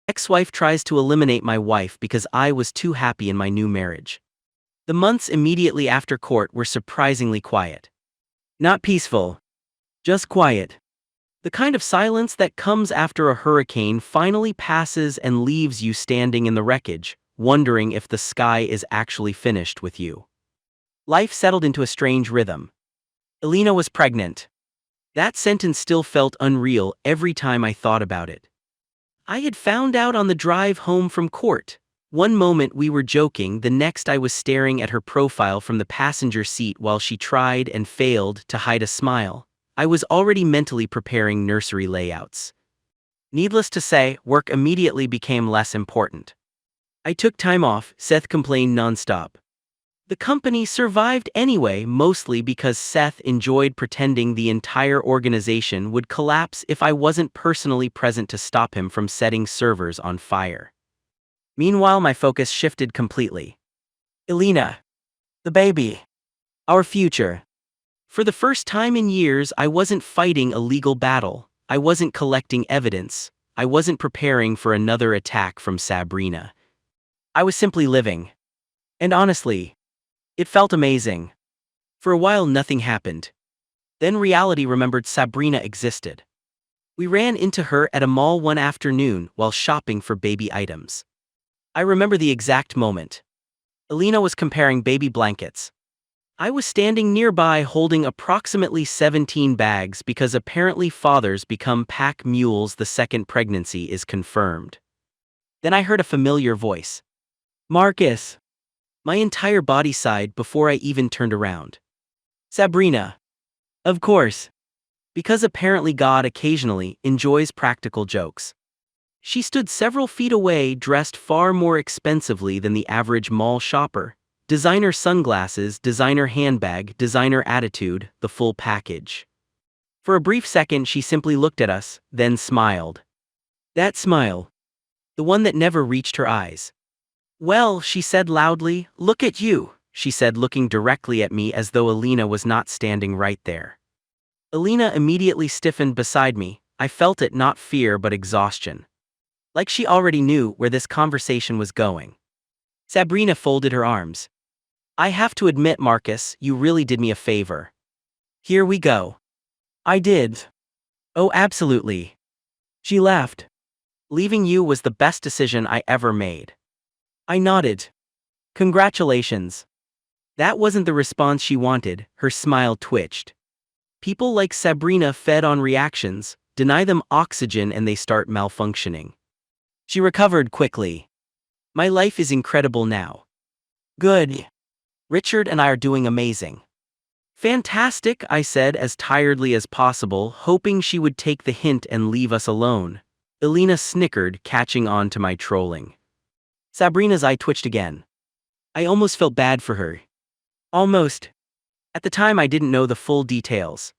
Ex-wife tries to eliminate my wife because I was too happy in my new marriage. The months immediately after court were surprisingly quiet. Not peaceful, just quiet. The kind of silence that comes after a hurricane finally passes and leaves you standing in the wreckage, wondering if the sky is actually finished with you. Life settled into a strange rhythm. Elina was pregnant. That sentence still felt unreal every time I thought about it. I had found out on the drive home from court. One moment we were joking, the next I was staring at her profile from the passenger seat while she tried and failed to hide a smile. I was already mentally preparing nursery layouts. Needless to say, work immediately became less important. I took time off, Seth complained nonstop. The company survived anyway, mostly because Seth enjoyed pretending the entire organization would collapse if I wasn't personally present to stop him from setting servers on fire. Meanwhile, my focus shifted completely. Elina. The baby. Our future. For the first time in years, I wasn't fighting a legal battle. I wasn't collecting evidence. I wasn't preparing for another attack from Sabrina. I was simply living. And honestly, it felt amazing. For a while nothing happened. Then reality remembered Sabrina existed. We ran into her at a mall one afternoon while shopping for baby items. I remember the exact moment. Elina was comparing baby blankets. I was standing nearby holding approximately 17 bags because apparently fathers become pack mules the second pregnancy is confirmed. Then I heard a familiar voice. Marcus. My entire body sighed before I even turned around. Sabrina. Of course. Because apparently God occasionally enjoys practical jokes. She stood several feet away, dressed far more expensively than the average mall shopper. Designer sunglasses, designer handbag, designer attitude, the full package. For a brief second she simply looked at us, then smiled. That smile. The one that never reached her eyes. Well, she said loudly, look at you, she said, looking directly at me as though Elina was not standing right there. Elina immediately stiffened beside me. I felt it, not fear but exhaustion. Like she already knew where this conversation was going. Sabrina folded her arms. I have to admit, Marcus, you really did me a favor. Here we go. I did. Oh, absolutely. She laughed. Leaving you was the best decision I ever made. I nodded. Congratulations. That wasn't the response she wanted. Her smile twitched. People like Sabrina fed on reactions, deny them oxygen and they start malfunctioning. She recovered quickly. My life is incredible now. Good. Richard and I are doing amazing. Fantastic, I said as tiredly as possible, hoping she would take the hint and leave us alone. Elina snickered, catching on to my trolling. Sabrina's eye twitched again. I almost felt bad for her. Almost. At the time I didn't know the full details.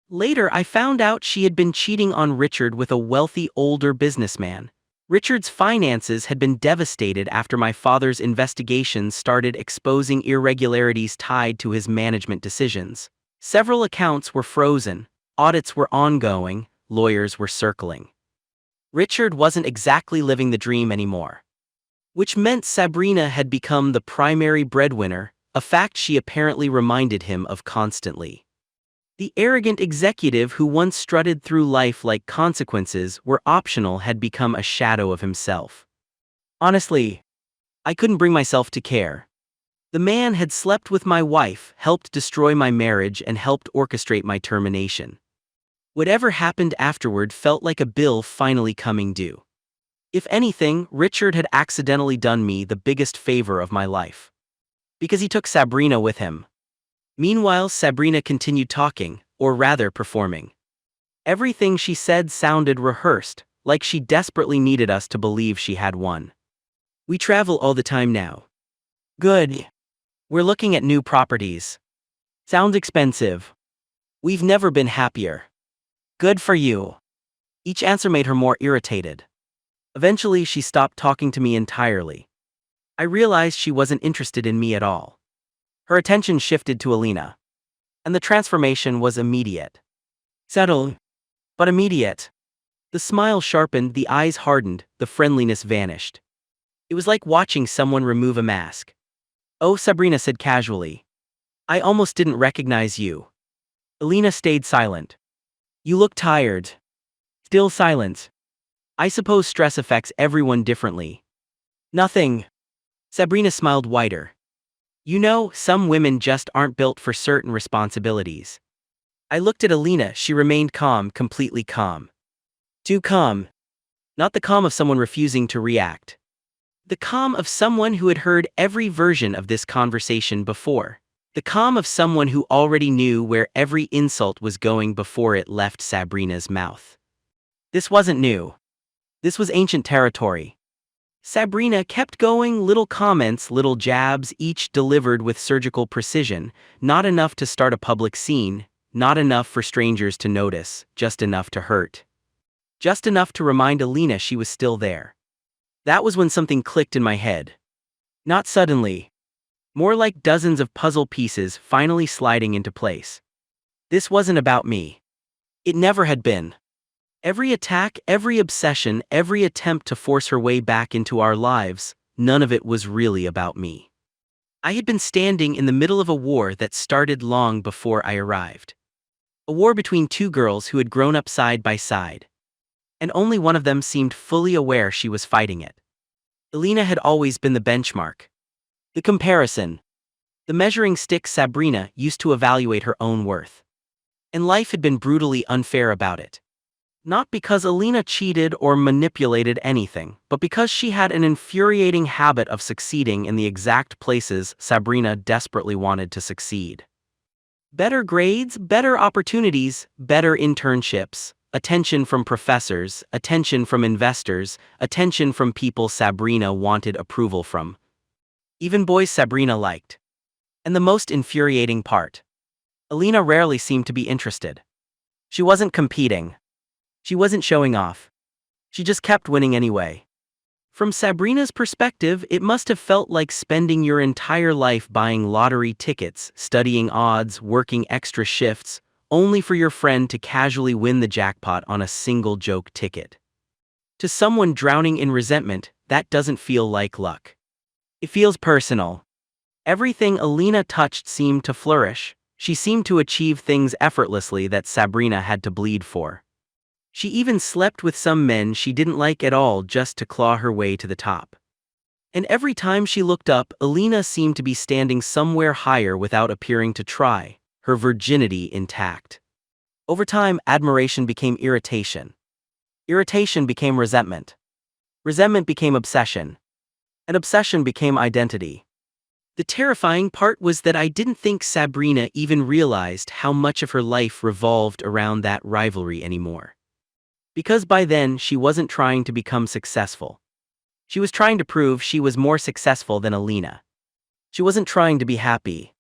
Later I found out she had been cheating on Richard with a wealthy older businessman. Richard's finances had been devastated after my father's investigations started exposing irregularities tied to his management decisions. Several accounts were frozen, audits were ongoing, lawyers were circling. Richard wasn't exactly living the dream anymore. Which meant Sabrina had become the primary breadwinner, a fact she apparently reminded him of constantly. The arrogant executive who once strutted through life like consequences were optional had become a shadow of himself. Honestly, I couldn't bring myself to care. The man had slept with my wife, helped destroy my marriage, and helped orchestrate my termination. Whatever happened afterward felt like a bill finally coming due. If anything, Richard had accidentally done me the biggest favor of my life. Because he took Sabrina with him. Meanwhile, Sabrina continued talking, or rather performing. Everything she said sounded rehearsed, like she desperately needed us to believe she had won. We travel all the time now. Good. We're looking at new properties. Sounds expensive. We've never been happier. Good for you. Each answer made her more irritated. Eventually, she stopped talking to me entirely. I realized she wasn't interested in me at all. Her attention shifted to Elina. And the transformation was immediate. Subtle, but immediate. The smile sharpened, the eyes hardened, the friendliness vanished. It was like watching someone remove a mask. "Oh," Sabrina said casually. "I almost didn't recognize you." Elina stayed silent. "You look tired." Still silence. "I suppose stress affects everyone differently." "Nothing." Sabrina smiled wider. "You know, some women just aren't built for certain responsibilities." I looked at Elina. She remained calm, completely calm. Too calm. Not the calm of someone refusing to react. The calm of someone who had heard every version of this conversation before. The calm of someone who already knew where every insult was going before it left Sabrina's mouth. This wasn't new. This was ancient territory. Sabrina kept going, little comments, little jabs, each delivered with surgical precision, not enough to start a public scene, not enough for strangers to notice, just enough to hurt. Just enough to remind Elina she was still there. That was when something clicked in my head. Not suddenly. More like dozens of puzzle pieces finally sliding into place. This wasn't about me. It never had been. Every attack, every obsession, every attempt to force her way back into our lives, none of it was really about me. I had been standing in the middle of a war that started long before I arrived. A war between two girls who had grown up side by side. And only one of them seemed fully aware she was fighting it. Elina had always been the benchmark. The comparison. The measuring stick Sabrina used to evaluate her own worth. And life had been brutally unfair about it. Not because Elina cheated or manipulated anything, but because she had an infuriating habit of succeeding in the exact places Sabrina desperately wanted to succeed. Better grades, better opportunities, better internships, attention from professors, attention from investors, attention from people Sabrina wanted approval from. Even boys Sabrina liked. And the most infuriating part. Elina rarely seemed to be interested. She wasn't competing. She wasn't showing off. She just kept winning anyway. From Sabrina's perspective, it must have felt like spending your entire life buying lottery tickets, studying odds, working extra shifts, only for your friend to casually win the jackpot on a single joke ticket. To someone drowning in resentment, that doesn't feel like luck. It feels personal. Everything Elina touched seemed to flourish. She seemed to achieve things effortlessly that Sabrina had to bleed for. She even slept with some men she didn't like at all just to claw her way to the top. And every time she looked up, Elina seemed to be standing somewhere higher without appearing to try, her virginity intact. Over time, admiration became irritation. Irritation became resentment. Resentment became obsession. And obsession became identity. The terrifying part was that I didn't think Sabrina even realized how much of her life revolved around that rivalry anymore. Because by then, she wasn't trying to become successful. She was trying to prove she was more successful than Elina. She wasn't trying to be happy.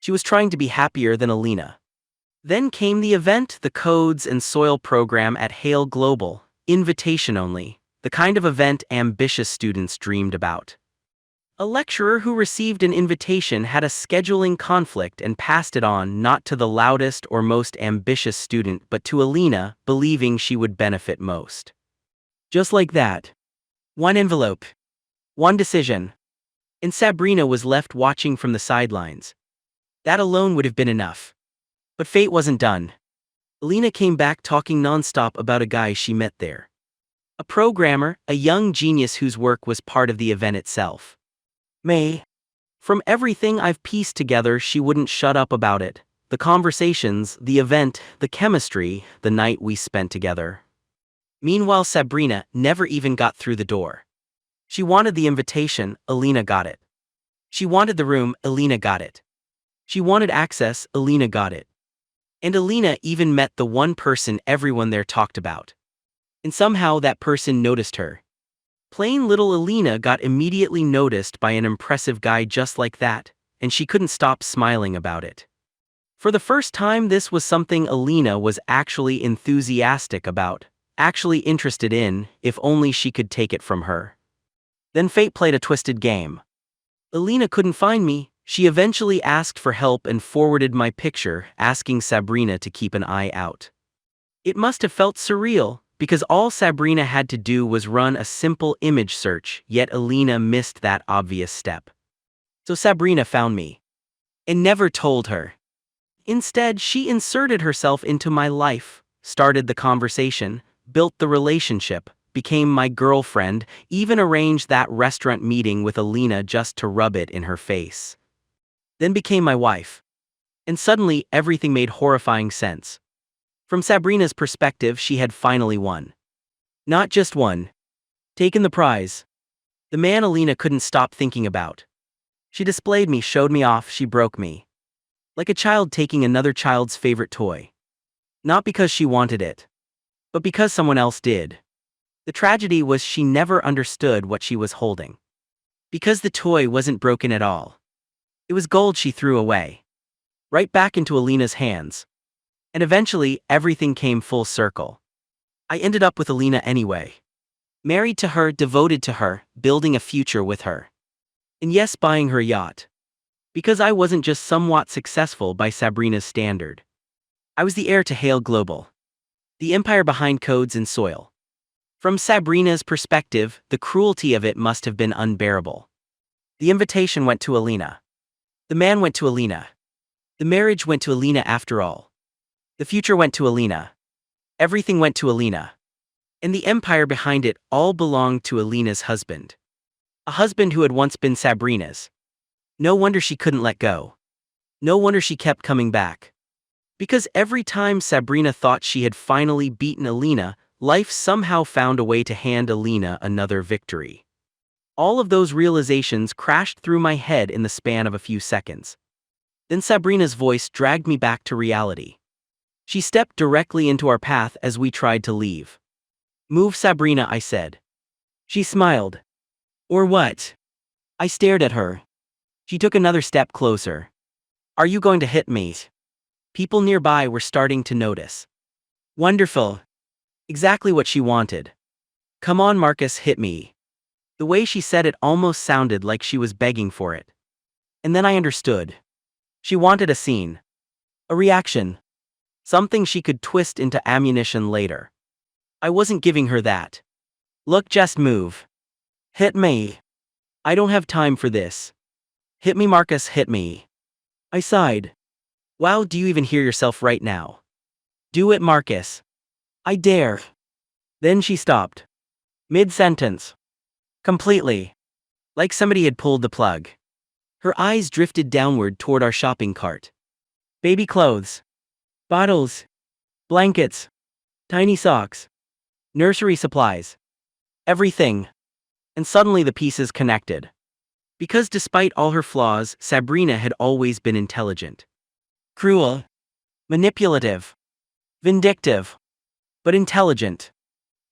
She was trying to be happier than Elina. Then came the event, the Codes and Soil program at Hale Global, invitation only, the kind of event ambitious students dreamed about. A lecturer who received an invitation had a scheduling conflict and passed it on not to the loudest or most ambitious student but to Elina, believing she would benefit most. Just like that. One envelope. One decision. And Sabrina was left watching from the sidelines. That alone would have been enough. But fate wasn't done. Elina came back talking nonstop about a guy she met there. A programmer, a young genius whose work was part of the event itself. From everything I've pieced together, she wouldn't shut up about it. The conversations, the event, the chemistry, the night we spent together. Meanwhile, Sabrina never even got through the door. She wanted the invitation, Elina got it. She wanted the room, Elina got it. She wanted access, Elina got it. And Elina even met the one person everyone there talked about. And somehow that person noticed her. Plain little Elina got immediately noticed by an impressive guy just like that, and she couldn't stop smiling about it. For the first time, this was something Elina was actually enthusiastic about, actually interested in, if only she could take it from her. Then fate played a twisted game. Elina couldn't find me. She eventually asked for help and forwarded my picture, asking Sabrina to keep an eye out. It must have felt surreal, because all Sabrina had to do was run a simple image search, yet Elina missed that obvious step. So Sabrina found me. And never told her. Instead, she inserted herself into my life, started the conversation, built the relationship, became my girlfriend, even arranged that restaurant meeting with Elina just to rub it in her face. Then became my wife. And suddenly, everything made horrifying sense. From Sabrina's perspective, she had finally won. Not just won. Taken the prize. The man Elina couldn't stop thinking about. She displayed me, showed me off, she broke me. Like a child taking another child's favorite toy. Not because she wanted it, but because someone else did. The tragedy was she never understood what she was holding. Because the toy wasn't broken at all. It was gold she threw away. Right back into Elina's hands. And eventually, everything came full circle. I ended up with Elina anyway. Married to her, devoted to her, building a future with her. And yes, buying her yacht. Because I wasn't just somewhat successful by Sabrina's standard. I was the heir to Hale Global. The empire behind Codes and Soil. From Sabrina's perspective, the cruelty of it must have been unbearable. The invitation went to Elina. The man went to Elina. The marriage went to Elina after all. The future went to Elina. Everything went to Elina. And the empire behind it all belonged to Elina's husband. A husband who had once been Sabrina's. No wonder she couldn't let go. No wonder she kept coming back. Because every time Sabrina thought she had finally beaten Elina, life somehow found a way to hand Elina another victory. All of those realizations crashed through my head in the span of a few seconds. Then Sabrina's voice dragged me back to reality. She stepped directly into our path as we tried to leave. "Move, Sabrina," I said. She smiled. "Or what?" I stared at her. She took another step closer. "Are you going to hit me?" People nearby were starting to notice. Wonderful. Exactly what she wanted. "Come on, Marcus, hit me." The way she said it almost sounded like she was begging for it. And then I understood. She wanted a scene. A reaction. Something she could twist into ammunition later. I wasn't giving her that. "Look, just move. Hit me. I don't have time for this. Hit me, Marcus, hit me." I sighed. "Wow, do you even hear yourself right now? Do it, Marcus. I dare." Then she stopped. Mid-sentence. Completely. Like somebody had pulled the plug. Her eyes drifted downward toward our shopping cart. Baby clothes. Bottles. Blankets. Tiny socks. Nursery supplies. Everything. And suddenly the pieces connected. Because despite all her flaws, Sabrina had always been intelligent. Cruel. Manipulative. Vindictive. But intelligent.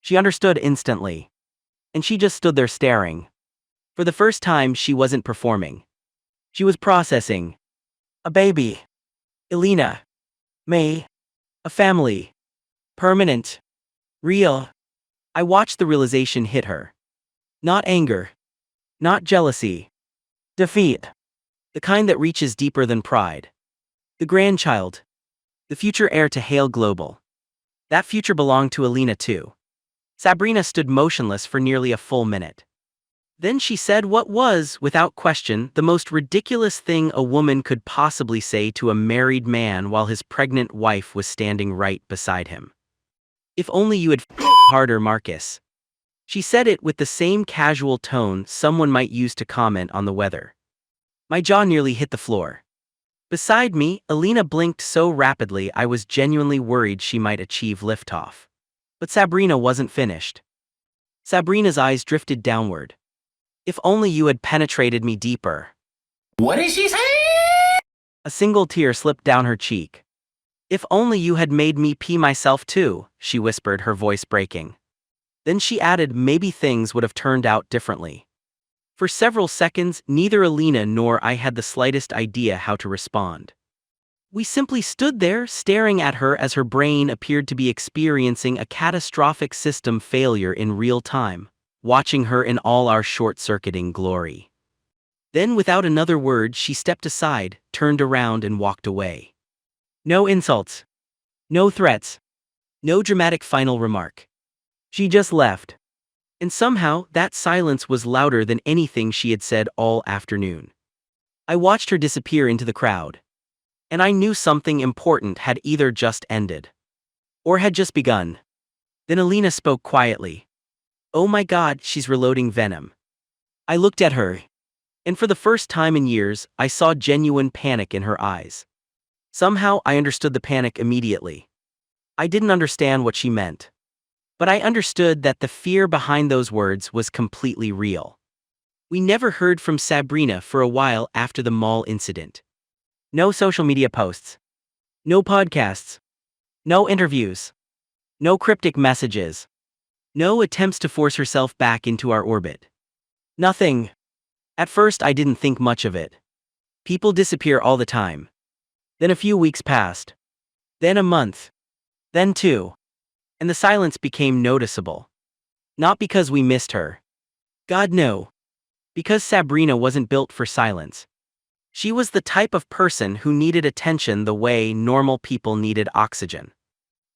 She understood instantly. And she just stood there staring. For the first time, she wasn't performing. She was processing. A baby. Elina. Me. A family. Permanent. Real. I watched the realization hit her. Not anger. Not jealousy. Defeat. The kind that reaches deeper than pride. The grandchild. The future heir to Hale Global. That future belonged to Elina too. Sabrina stood motionless for nearly a full minute. Then she said what was, without question, the most ridiculous thing a woman could possibly say to a married man while his pregnant wife was standing right beside him. "If only you had harder, Marcus." She said it with the same casual tone someone might use to comment on the weather. My jaw nearly hit the floor. Beside me, Elina blinked so rapidly I was genuinely worried she might achieve liftoff. But Sabrina wasn't finished. Sabrina's eyes drifted downward. "If only you had penetrated me deeper." What did she say? A single tear slipped down her cheek. "If only you had made me pee myself too," she whispered, her voice breaking. Then she added, maybe things would have turned out differently. For several seconds, neither Elina nor I had the slightest idea how to respond. We simply stood there, staring at her as her brain appeared to be experiencing a catastrophic system failure in real time, watching her in all our short-circuiting glory. Then, without another word, she stepped aside, turned around and walked away. No insults. No threats. No dramatic final remark. She just left. And somehow, that silence was louder than anything she had said all afternoon. I watched her disappear into the crowd. And I knew something important had either just ended. Or had just begun. Then Elina spoke quietly. "Oh my God, she's reloading venom." I looked at her. And for the first time in years, I saw genuine panic in her eyes. Somehow, I understood the panic immediately. I didn't understand what she meant. But I understood that the fear behind those words was completely real. We never heard from Sabrina for a while after the mall incident. No social media posts. No podcasts. No interviews. No cryptic messages. No attempts to force herself back into our orbit. Nothing. At first, I didn't think much of it. People disappear all the time. Then a few weeks passed. Then a month. Then 2. And the silence became noticeable. Not because we missed her. God, no. Because Sabrina wasn't built for silence. She was the type of person who needed attention the way normal people needed oxygen.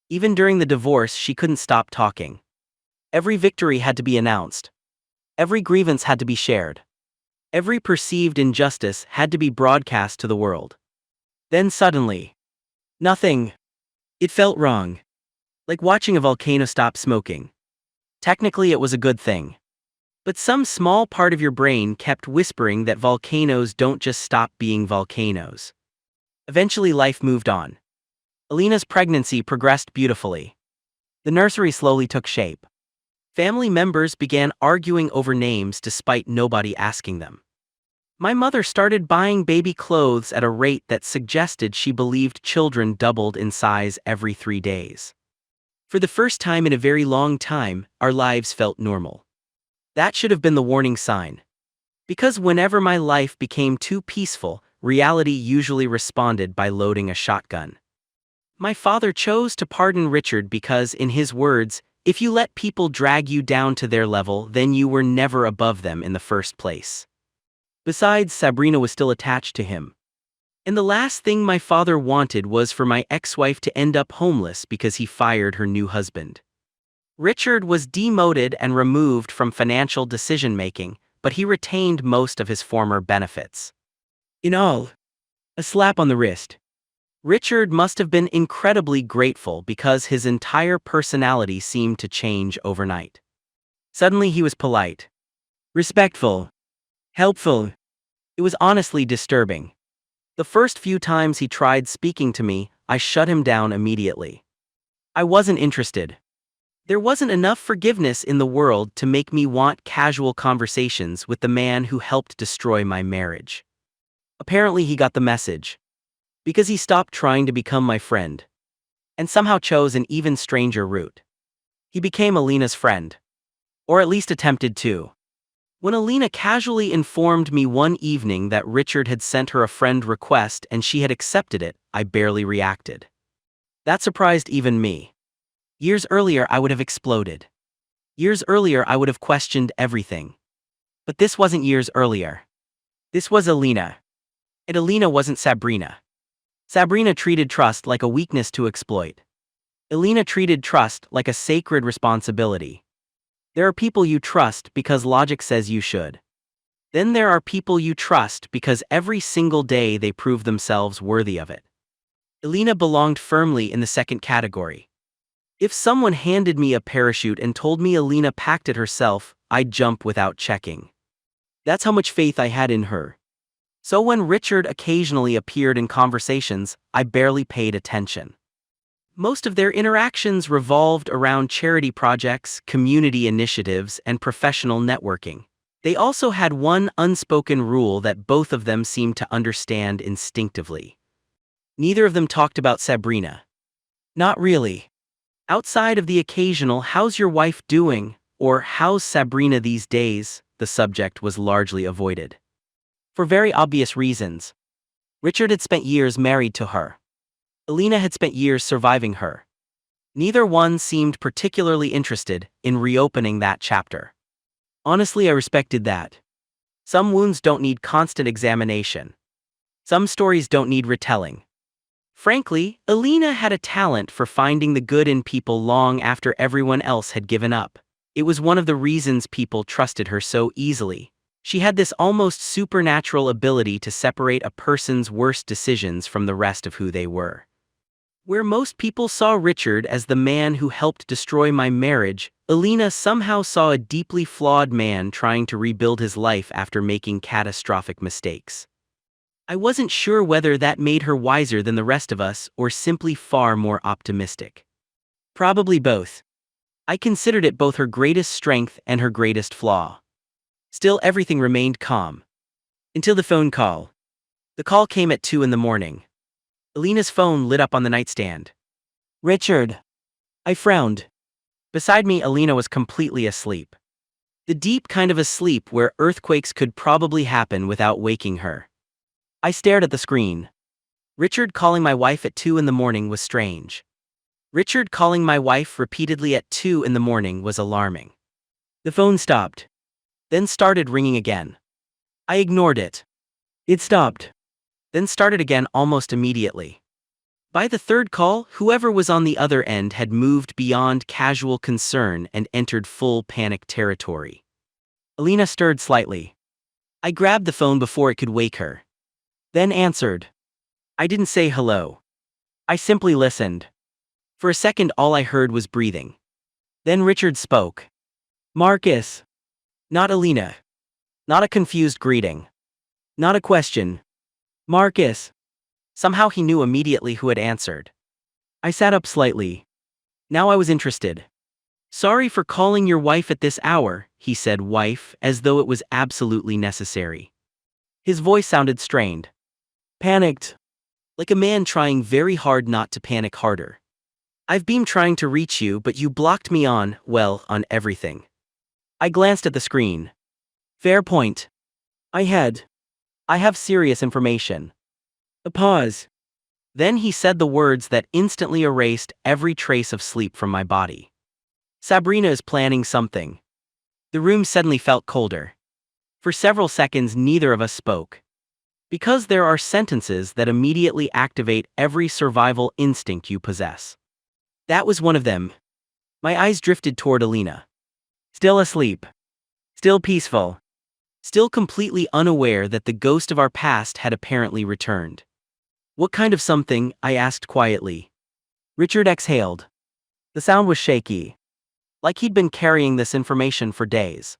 Even during the divorce, she couldn't stop talking. Every victory had to be announced. Every grievance had to be shared. Every perceived injustice had to be broadcast to the world. Then suddenly, nothing. It felt wrong. Like watching a volcano stop smoking. Technically, it was a good thing. But some small part of your brain kept whispering that volcanoes don't just stop being volcanoes. Eventually, life moved on. Elina's pregnancy progressed beautifully. The nursery slowly took shape. Family members began arguing over names despite nobody asking them. My mother started buying baby clothes at a rate that suggested she believed children doubled in size every 3 days. For the first time in a very long time, our lives felt normal. That should have been the warning sign. Because whenever my life became too peaceful, reality usually responded by loading a shotgun. My father chose to pardon Richard because, in his words, if you let people drag you down to their level, then you were never above them in the first place. Besides, Sabrina was still attached to him. And the last thing my father wanted was for my ex-wife to end up homeless because he fired her new husband. Richard was demoted and removed from financial decision-making, but he retained most of his former benefits. In all, a slap on the wrist. Richard must have been incredibly grateful because his entire personality seemed to change overnight. Suddenly he was polite, respectful, helpful. It was honestly disturbing. The first few times he tried speaking to me, I shut him down immediately. I wasn't interested. There wasn't enough forgiveness in the world to make me want casual conversations with the man who helped destroy my marriage. Apparently he got the message. Because he stopped trying to become my friend. And somehow chose an even stranger route. He became Elina's friend. Or at least attempted to. When Elina casually informed me one evening that Richard had sent her a friend request and she had accepted it, I barely reacted. That surprised even me. Years earlier I would have exploded. Years earlier I would have questioned everything. But this wasn't years earlier. This was Elina. And Elina wasn't Sabrina. Sabrina treated trust like a weakness to exploit. Elina treated trust like a sacred responsibility. There are people you trust because logic says you should. Then there are people you trust because every single day they prove themselves worthy of it. Elina belonged firmly in the second category. If someone handed me a parachute and told me Elina packed it herself, I'd jump without checking. That's how much faith I had in her. So when Richard occasionally appeared in conversations, I barely paid attention. Most of their interactions revolved around charity projects, community initiatives, and professional networking. They also had one unspoken rule that both of them seemed to understand instinctively. Neither of them talked about Sabrina. Not really. Outside of the occasional "how's your wife doing?" or "how's Sabrina these days?" the subject was largely avoided. For very obvious reasons. Richard had spent years married to her. Elina had spent years surviving her. Neither one seemed particularly interested in reopening that chapter. Honestly, I respected that. Some wounds don't need constant examination. Some stories don't need retelling. Frankly, Elina had a talent for finding the good in people long after everyone else had given up. It was one of the reasons people trusted her so easily. She had this almost supernatural ability to separate a person's worst decisions from the rest of who they were. Where most people saw Richard as the man who helped destroy my marriage, Elina somehow saw a deeply flawed man trying to rebuild his life after making catastrophic mistakes. I wasn't sure whether that made her wiser than the rest of us or simply far more optimistic. Probably both. I considered it both her greatest strength and her greatest flaw. Still, everything remained calm. Until the phone call. The call came at 2 in the morning. Elina's phone lit up on the nightstand. Richard. I frowned. Beside me, Elina was completely asleep. The deep kind of asleep where earthquakes could probably happen without waking her. I stared at the screen. Richard calling my wife at 2 in the morning was strange. Richard calling my wife repeatedly at 2 in the morning was alarming. The phone stopped. Then started ringing again. I ignored it. It stopped. Then started again almost immediately. By the third call, whoever was on the other end had moved beyond casual concern and entered full panic territory. Elina stirred slightly. I grabbed the phone before it could wake her. Then answered. I didn't say hello. I simply listened. For a second, all I heard was breathing. Then Richard spoke. Marcus. Not Elina. Not a confused greeting. Not a question. Marcus. Somehow he knew immediately who had answered. I sat up slightly. Now I was interested. Sorry for calling your wife at this hour, he said, wife, as though it was absolutely necessary. His voice sounded strained. Panicked. Like a man trying very hard not to panic harder. I've been trying to reach you, but you blocked me on everything. I glanced at the screen. Fair point. I have serious information. A pause. Then he said the words that instantly erased every trace of sleep from my body. Sabrina is planning something. The room suddenly felt colder. For several seconds, neither of us spoke. Because there are sentences that immediately activate every survival instinct you possess. That was one of them. My eyes drifted toward Elina. Still asleep. Still peaceful. Still completely unaware that the ghost of our past had apparently returned. What kind of something? I asked quietly. Richard exhaled. The sound was shaky. Like he'd been carrying this information for days.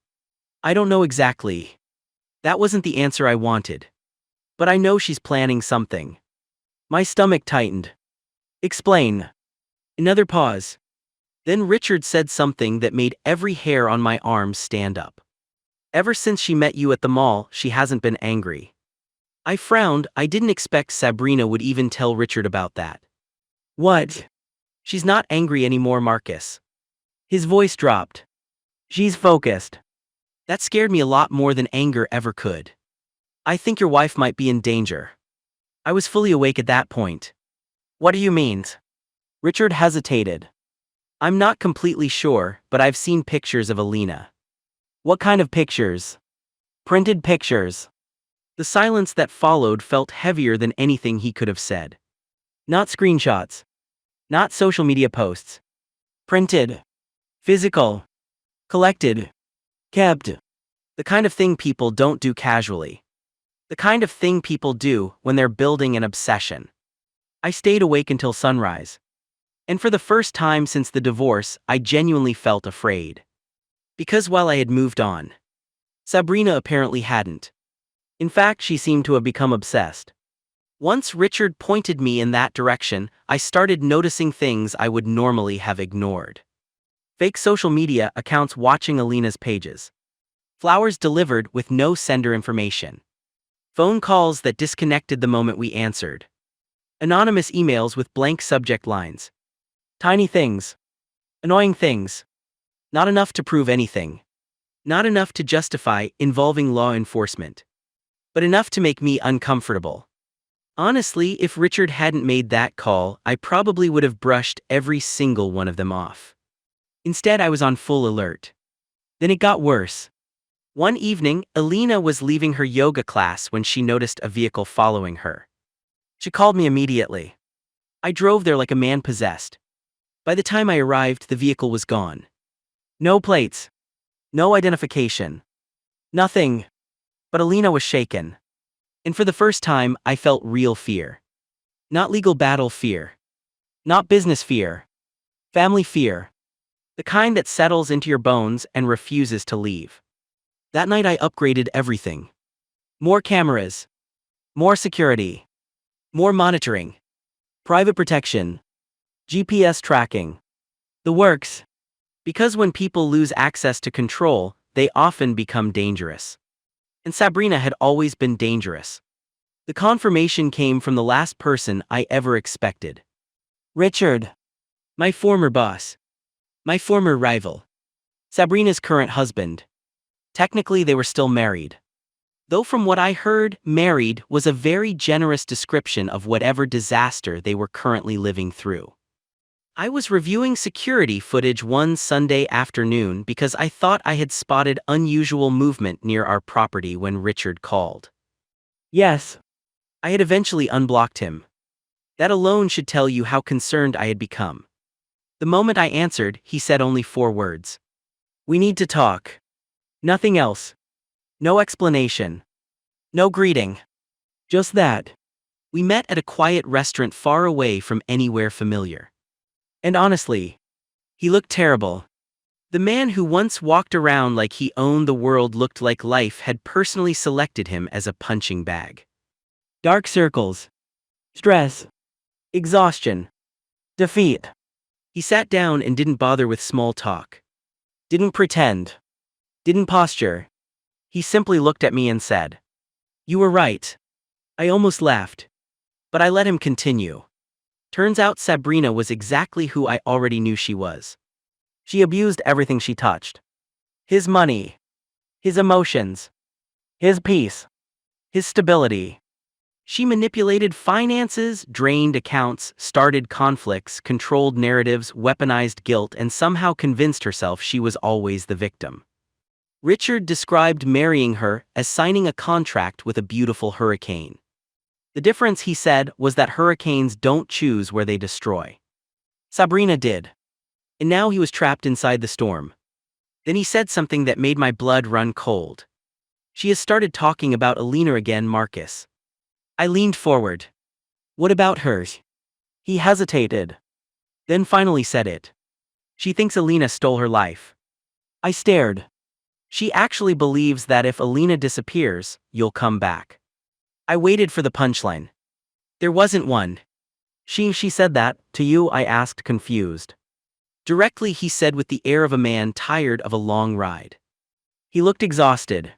I don't know exactly. That wasn't the answer I wanted. But I know she's planning something. My stomach tightened. Explain. Another pause. Then Richard said something that made every hair on my arms stand up. Ever since she met you at the mall, she hasn't been angry. I frowned. I didn't expect Sabrina would even tell Richard about that. What? She's not angry anymore, Marcus. His voice dropped. She's focused. That scared me a lot more than anger ever could. I think your wife might be in danger. I was fully awake at that point. What do you mean? Richard hesitated. I'm not completely sure, but I've seen pictures of Elina. What kind of pictures? Printed pictures. The silence that followed felt heavier than anything he could have said. Not screenshots. Not social media posts. Printed. Physical. Collected. Kept. The kind of thing people don't do casually. The kind of thing people do when they're building an obsession. I stayed awake until sunrise. And for the first time since the divorce, I genuinely felt afraid. Because while I had moved on, Sabrina apparently hadn't. In fact, she seemed to have become obsessed. Once Richard pointed me in that direction, I started noticing things I would normally have ignored. Fake social media accounts watching Elina's pages. Flowers delivered with no sender information. Phone calls that disconnected the moment we answered. Anonymous emails with blank subject lines. Tiny things. Annoying things. Not enough to prove anything. Not enough to justify involving law enforcement. But enough to make me uncomfortable. Honestly, if Richard hadn't made that call, I probably would have brushed every single one of them off. Instead, I was on full alert. Then it got worse. One evening, Elina was leaving her yoga class when she noticed a vehicle following her. She called me immediately. I drove there like a man possessed. By the time I arrived, the vehicle was gone. No plates. No identification. Nothing. But Elina was shaken. And for the first time, I felt real fear. Not legal battle fear. Not business fear. Family fear. The kind that settles into your bones and refuses to leave. That night I upgraded everything. More cameras. More security. More monitoring. Private protection. GPS tracking. The works. Because when people lose access to control, they often become dangerous. And Sabrina had always been dangerous. The confirmation came from the last person I ever expected. Richard. My former boss. My former rival. Sabrina's current husband. Technically, they were still married. Though from what I heard, married was a very generous description of whatever disaster they were currently living through. I was reviewing security footage one Sunday afternoon because I thought I had spotted unusual movement near our property when Richard called. Yes. I had eventually unblocked him. That alone should tell you how concerned I had become. The moment I answered, he said only 4 words. We need to talk. Nothing else. No explanation. No greeting. Just that. We met at a quiet restaurant far away from anywhere familiar. And honestly, he looked terrible. The man who once walked around like he owned the world looked like life had personally selected him as a punching bag. Dark circles. Stress. Exhaustion. Defeat. He sat down and didn't bother with small talk. Didn't pretend. Didn't posture. He simply looked at me and said, "You were right." I almost laughed. But I let him continue. Turns out Sabrina was exactly who I already knew she was. She abused everything she touched. His money. His emotions. His peace. His stability. She manipulated finances, drained accounts, started conflicts, controlled narratives, weaponized guilt, and somehow convinced herself she was always the victim. Richard described marrying her as signing a contract with a beautiful hurricane. The difference, he said, was that hurricanes don't choose where they destroy. Sabrina did. And now he was trapped inside the storm. Then he said something that made my blood run cold. She has started talking about Elina again, Marcus. I leaned forward. What about her? He hesitated. Then finally said it. She thinks Elina stole her life. I stared. She actually believes that if Elina disappears, you'll come back. I waited for the punchline. There wasn't one. She said that, to you? I asked, confused. Directly, he said with the air of a man tired of a long ride. He looked exhausted.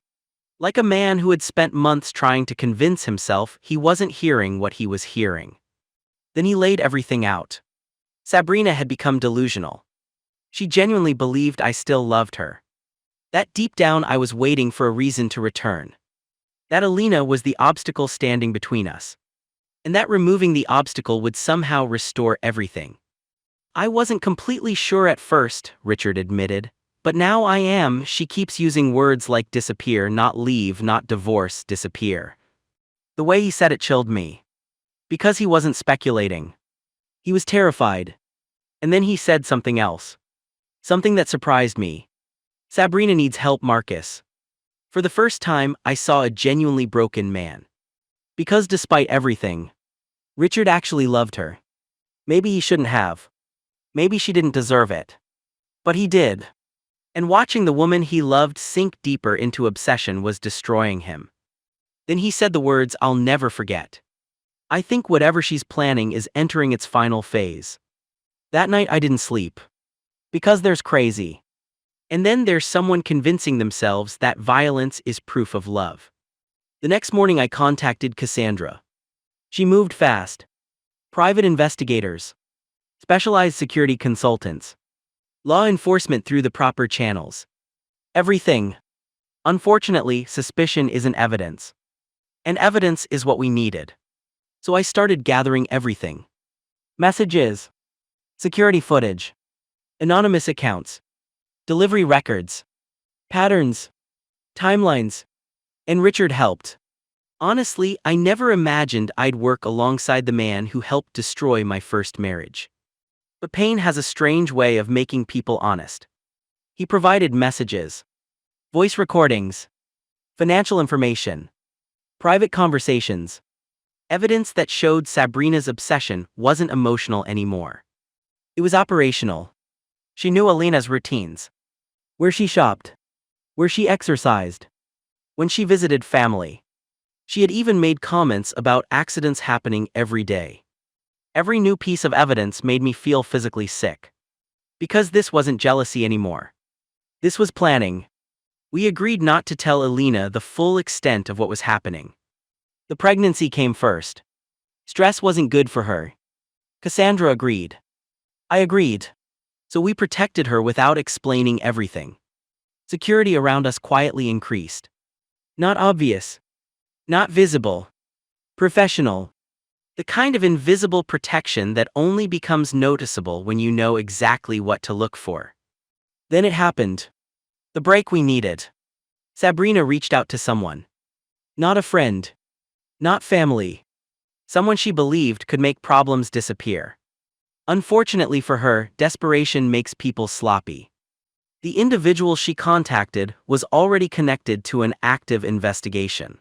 Like a man who had spent months trying to convince himself he wasn't hearing what he was hearing. Then he laid everything out. Sabrina had become delusional. She genuinely believed I still loved her. That deep down I was waiting for a reason to return. That Elina was the obstacle standing between us. And that removing the obstacle would somehow restore everything. I wasn't completely sure at first, Richard admitted. But now I am. She keeps using words like disappear, not leave, not divorce, disappear. The way he said it chilled me. Because he wasn't speculating. He was terrified. And then he said something else. Something that surprised me. Sabrina needs help, Marcus. For the first time, I saw a genuinely broken man. Because despite everything, Richard actually loved her. Maybe he shouldn't have. Maybe she didn't deserve it. But he did. And watching the woman he loved sink deeper into obsession was destroying him. Then he said the words I'll never forget. I think whatever she's planning is entering its final phase. That night I didn't sleep. Because there's crazy. And then there's someone convincing themselves that violence is proof of love. The next morning I contacted Cassandra. She moved fast. Private investigators. Specialized security consultants. Law enforcement through the proper channels. Everything. Unfortunately, suspicion isn't evidence. And evidence is what we needed. So I started gathering everything. Messages. Security footage. Anonymous accounts. Delivery records. Patterns. Timelines. And Richard helped. Honestly, I never imagined I'd work alongside the man who helped destroy my first marriage. But pain has a strange way of making people honest. He provided messages, voice recordings, financial information, private conversations, evidence that showed Sabrina's obsession wasn't emotional anymore. It was operational. She knew Elina's routines, where she shopped, where she exercised, when she visited family. She had even made comments about accidents happening every day. Every new piece of evidence made me feel physically sick. Because this wasn't jealousy anymore. This was planning. We agreed not to tell Elina the full extent of what was happening. The pregnancy came first. Stress wasn't good for her. Cassandra agreed. I agreed. So we protected her without explaining everything. Security around us quietly increased. Not obvious. Not visible. Professional. The kind of invisible protection that only becomes noticeable when you know exactly what to look for. Then it happened. The break we needed. Sabrina reached out to someone. Not a friend. Not family. Someone she believed could make problems disappear. Unfortunately for her, desperation makes people sloppy. The individual she contacted was already connected to an active investigation.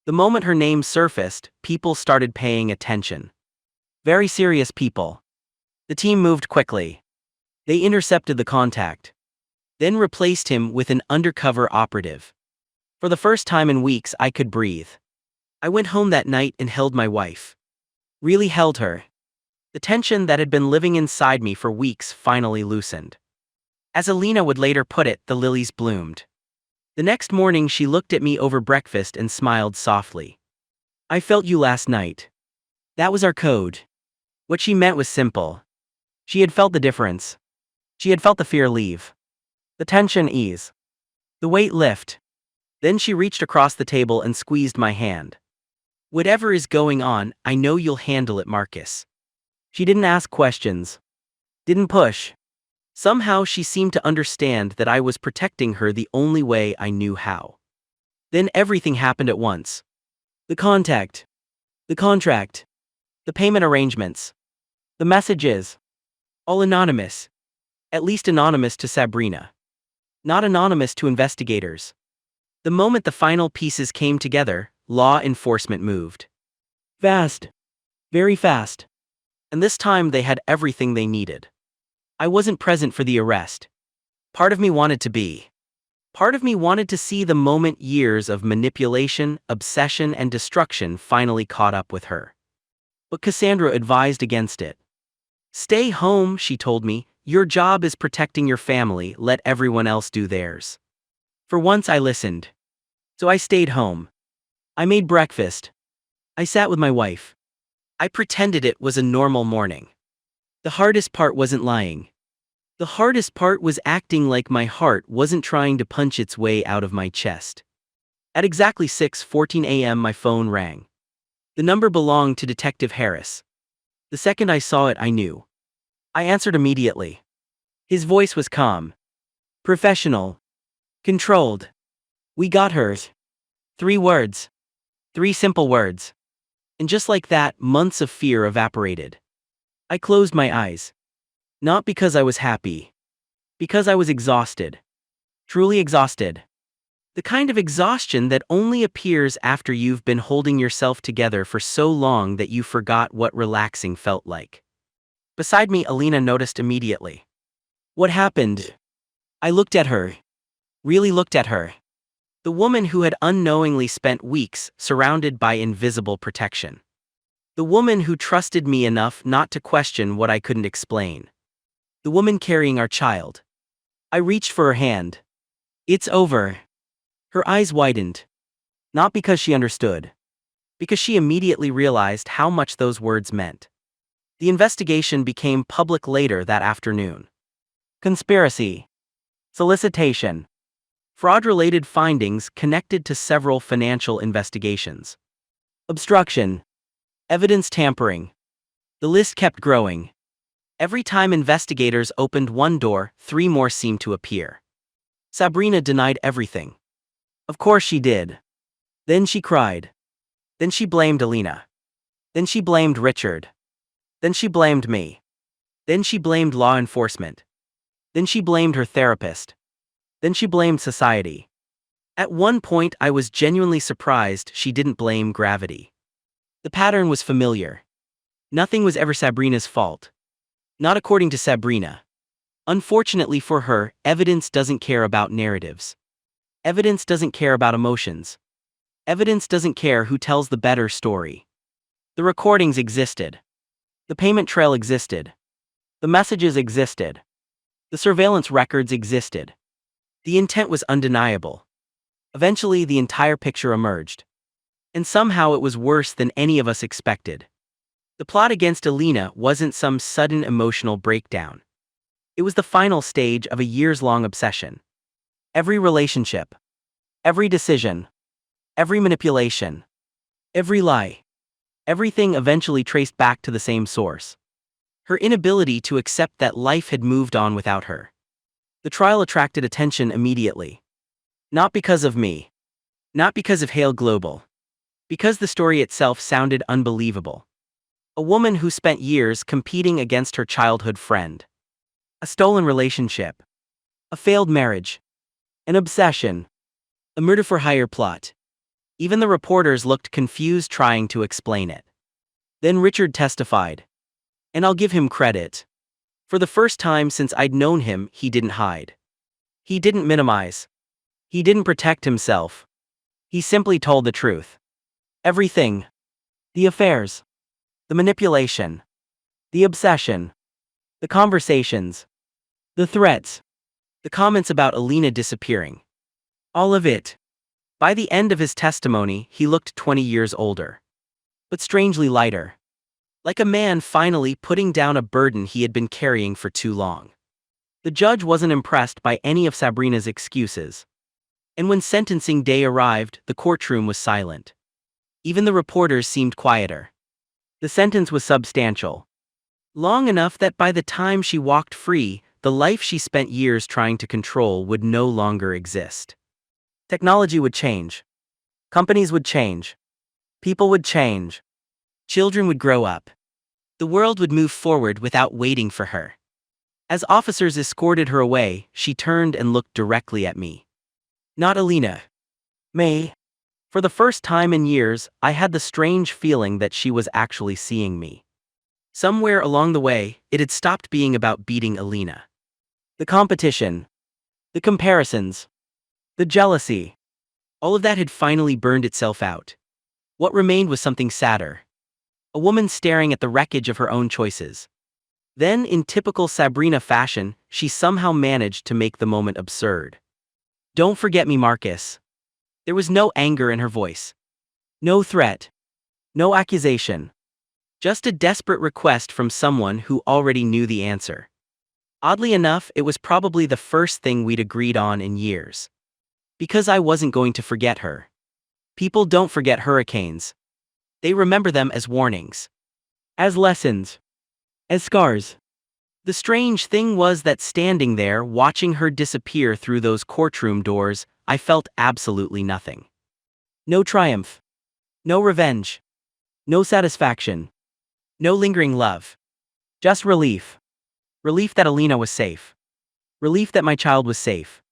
The moment her name surfaced, people started paying attention. Very serious people. The team moved quickly. They intercepted the contact, then replaced him with an undercover operative. For the first time in weeks, I could breathe. I went home that night and held my wife. Really held her. The tension that had been living inside me for weeks finally loosened. As Elina would later put it, the lilies bloomed. The next morning she looked at me over breakfast and smiled softly. I felt you last night. That was our code. What she meant was simple. She had felt the difference. She had felt the fear leave. The tension ease. The weight lift. Then she reached across the table and squeezed my hand. Whatever is going on, I know you'll handle it, Marcus. She didn't ask questions. Didn't push. Somehow she seemed to understand that I was protecting her the only way I knew how. Then everything happened at once. The contact. The contract. The payment arrangements. The messages. All anonymous. At least anonymous to Sabrina. Not anonymous to investigators. The moment the final pieces came together, law enforcement moved. Fast. Very fast. And this time they had everything they needed. I wasn't present for the arrest. Part of me wanted to be. Part of me wanted to see the moment years of manipulation, obsession, and destruction finally caught up with her. But Cassandra advised against it. Stay home, she told me. Your job is protecting your family, let everyone else do theirs. For once I listened. So I stayed home. I made breakfast. I sat with my wife. I pretended it was a normal morning. The hardest part wasn't lying. The hardest part was acting like my heart wasn't trying to punch its way out of my chest. At exactly 6:14 a.m. my phone rang. The number belonged to Detective Harris. The second I saw it, I knew. I answered immediately. His voice was calm. Professional. Controlled. We got hers. 3 words. 3 simple words. And just like that, months of fear evaporated. I closed my eyes. Not because I was happy. Because I was exhausted. Truly exhausted. The kind of exhaustion that only appears after you've been holding yourself together for so long that you forgot what relaxing felt like. Beside me, Elina noticed immediately. What happened? I looked at her. Really looked at her. The woman who had unknowingly spent weeks surrounded by invisible protection. The woman who trusted me enough not to question what I couldn't explain. The woman carrying our child. I reached for her hand. It's over. Her eyes widened. Not because she understood. Because she immediately realized how much those words meant. The investigation became public later that afternoon. Conspiracy. Solicitation. Fraud-related findings connected to several financial investigations. Obstruction. Evidence tampering. The list kept growing. Every time investigators opened one door, 3 more seemed to appear. Sabrina denied everything. Of course she did. Then she cried. Then she blamed Elina. Then she blamed Richard. Then she blamed me. Then she blamed law enforcement. Then she blamed her therapist. Then she blamed society. At one point I was genuinely surprised she didn't blame gravity. The pattern was familiar. Nothing was ever Sabrina's fault. Not according to Sabrina. Unfortunately for her, evidence doesn't care about narratives. Evidence doesn't care about emotions. Evidence doesn't care who tells the better story. The recordings existed. The payment trail existed. The messages existed. The surveillance records existed. The intent was undeniable. Eventually, the entire picture emerged. And somehow it was worse than any of us expected. The plot against Elina wasn't some sudden emotional breakdown. It was the final stage of a years-long obsession. Every relationship, every decision, every manipulation, every lie, everything eventually traced back to the same source. Her inability to accept that life had moved on without her. The trial attracted attention immediately. Not because of me. Not because of Hale Global. Because the story itself sounded unbelievable. A woman who spent years competing against her childhood friend. A stolen relationship. A failed marriage. An obsession. A murder-for-hire plot. Even the reporters looked confused trying to explain it. Then Richard testified. And I'll give him credit. For the first time since I'd known him, he didn't hide. He didn't minimize. He didn't protect himself. He simply told the truth. Everything. The affairs. The manipulation. The obsession. The conversations. The threats. The comments about Elina disappearing. All of it. By the end of his testimony, he looked 20 years older. But strangely lighter. Like a man finally putting down a burden he had been carrying for too long. The judge wasn't impressed by any of Sabrina's excuses. And when sentencing day arrived, the courtroom was silent. Even the reporters seemed quieter. The sentence was substantial. Long enough that by the time she walked free, the life she spent years trying to control would no longer exist. Technology would change. Companies would change. People would change. Children would grow up. The world would move forward without waiting for her. As officers escorted her away, she turned and looked directly at me. Not Elina. May. For the first time in years, I had the strange feeling that she was actually seeing me. Somewhere along the way, it had stopped being about beating Elina. The competition. The comparisons. The jealousy. All of that had finally burned itself out. What remained was something sadder. A woman staring at the wreckage of her own choices. Then, in typical Sabrina fashion, she somehow managed to make the moment absurd. Don't forget me, Marcus. There was no anger in her voice. No threat. No accusation. Just a desperate request from someone who already knew the answer. Oddly enough, it was probably the first thing we'd agreed on in years. Because I wasn't going to forget her. People don't forget hurricanes. They remember them as warnings. As lessons. As scars. The strange thing was that standing there, watching her disappear through those courtroom doors, I felt absolutely nothing. No triumph. No revenge. No satisfaction. No lingering love. Just relief. Relief that Elina was safe. Relief that my child was safe.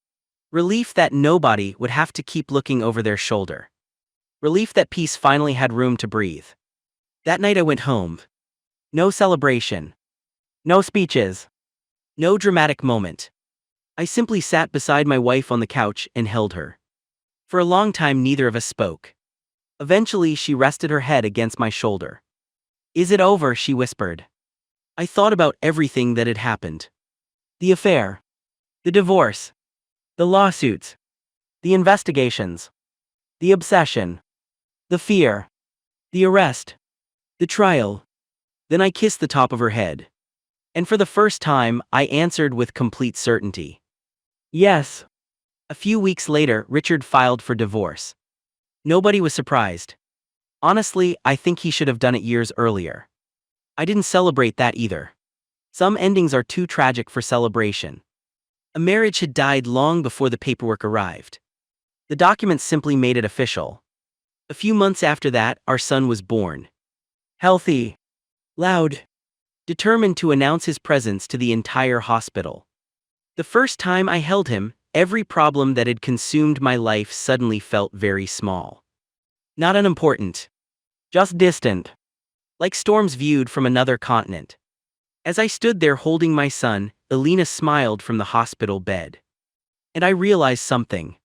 Relief that nobody would have to keep looking over their shoulder. Relief that peace finally had room to breathe. That night I went home. No celebration. No speeches. No dramatic moment. I simply sat beside my wife on the couch and held her. For a long time neither of us spoke. Eventually she rested her head against my shoulder. Is it over? She whispered. I thought about everything that had happened. The affair. The divorce. The lawsuits. The investigations. The obsession. The fear. The arrest. The trial. Then I kissed the top of her head. And for the first time, I answered with complete certainty. Yes. A few weeks later, Richard filed for divorce. Nobody was surprised. Honestly, I think he should have done it years earlier. I didn't celebrate that either. Some endings are too tragic for celebration. A marriage had died long before the paperwork arrived. The documents simply made it official. A few months after that, our son was born. Healthy, loud, determined to announce his presence to the entire hospital. The first time I held him, every problem that had consumed my life suddenly felt very small. Not unimportant, just distant, like storms viewed from another continent. As I stood there holding my son, Elina smiled from the hospital bed. And I realized something.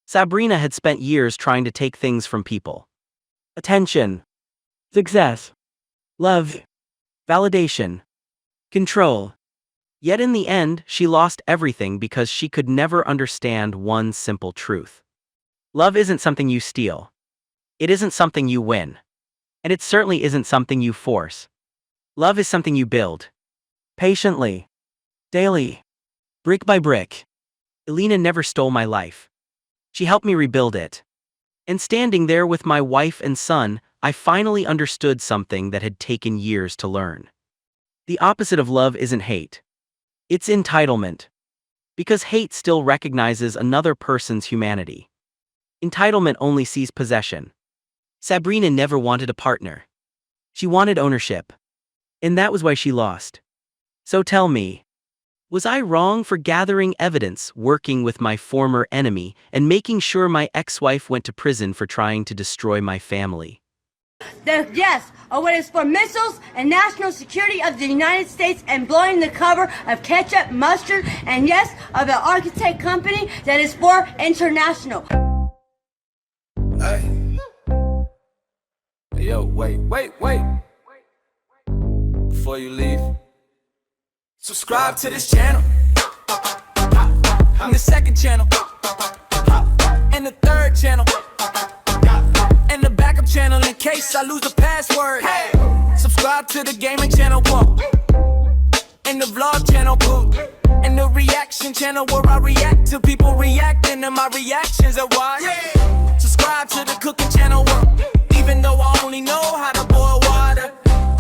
Sabrina had spent years trying to take things from people. Attention, success, love, validation, control. Yet in the end, she lost everything because she could never understand one simple truth. Love isn't something you steal. It isn't something you win. And it certainly isn't something you force. Love is something you build. Patiently. Daily. Brick by brick. Elina never stole my life. She helped me rebuild it. And standing there with my wife and son, I finally understood something that had taken years to learn. The opposite of love isn't hate. It's entitlement. Because hate still recognizes another person's humanity. Entitlement only sees possession. Sabrina never wanted a partner. She wanted ownership. And that was why she lost. So tell me, was I wrong for gathering evidence, working with my former enemy, and making sure my ex-wife went to prison for trying to destroy my family? Yes, what is for missiles and national security of the United States and blowing the cover of ketchup, mustard, and yes, of an architect company that is for international. Hey. Yo, wait. Before you leave, subscribe to this channel. I'm the second channel. And the third channel. And the backup channel in case I lose the password. Hey. Subscribe to the gaming channel, whoa. And the vlog channel, boo. And the reaction channel where I react to people reacting to my reactions at why. Yeah. Subscribe to the cooking channel, whoa. Even though I only know how to boil water.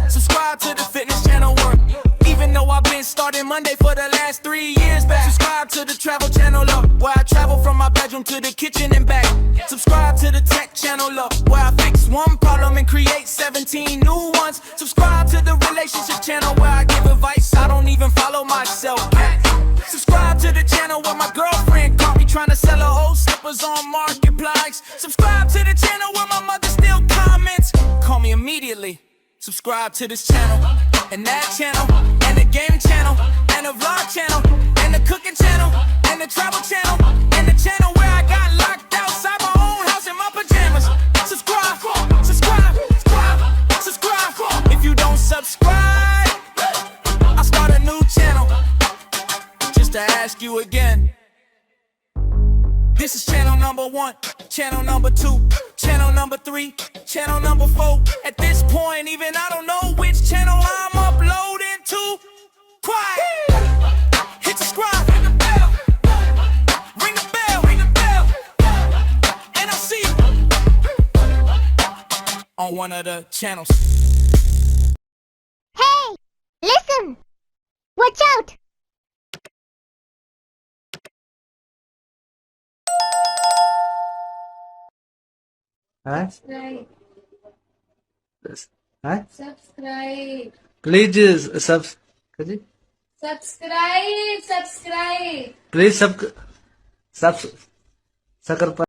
Subscribe to the fitness channel, work. Even though I've been starting Monday for the last 3 years back. Subscribe to the travel channel, look, where I travel from my bedroom to the kitchen and back. Subscribe to the tech channel, look, where I fix one problem and create 17 new ones. Subscribe to the relationship channel where I give advice I don't even follow myself. Subscribe to the channel where my girlfriend caught me trying to sell her old slippers on Marketplace. Subscribe to the channel where my mother still comments. Call me immediately. Subscribe to this channel, and that channel, and the gaming channel, and the vlog channel, and the cooking channel, and the travel channel, and the channel where I got locked outside my own house in my pajamas. Subscribe. If you don't subscribe, I'll start a new channel, just to ask you again. This is channel number 1, channel number 2, channel number 3, channel number 4. At this point, even I don't know which channel I'm uploading to. Quiet. Hit subscribe. Ring the bell. And I'll see you on one of the channels. Hey! Listen! Watch out! Subscribe. Subscribe. Please Subscribe. please subscribe.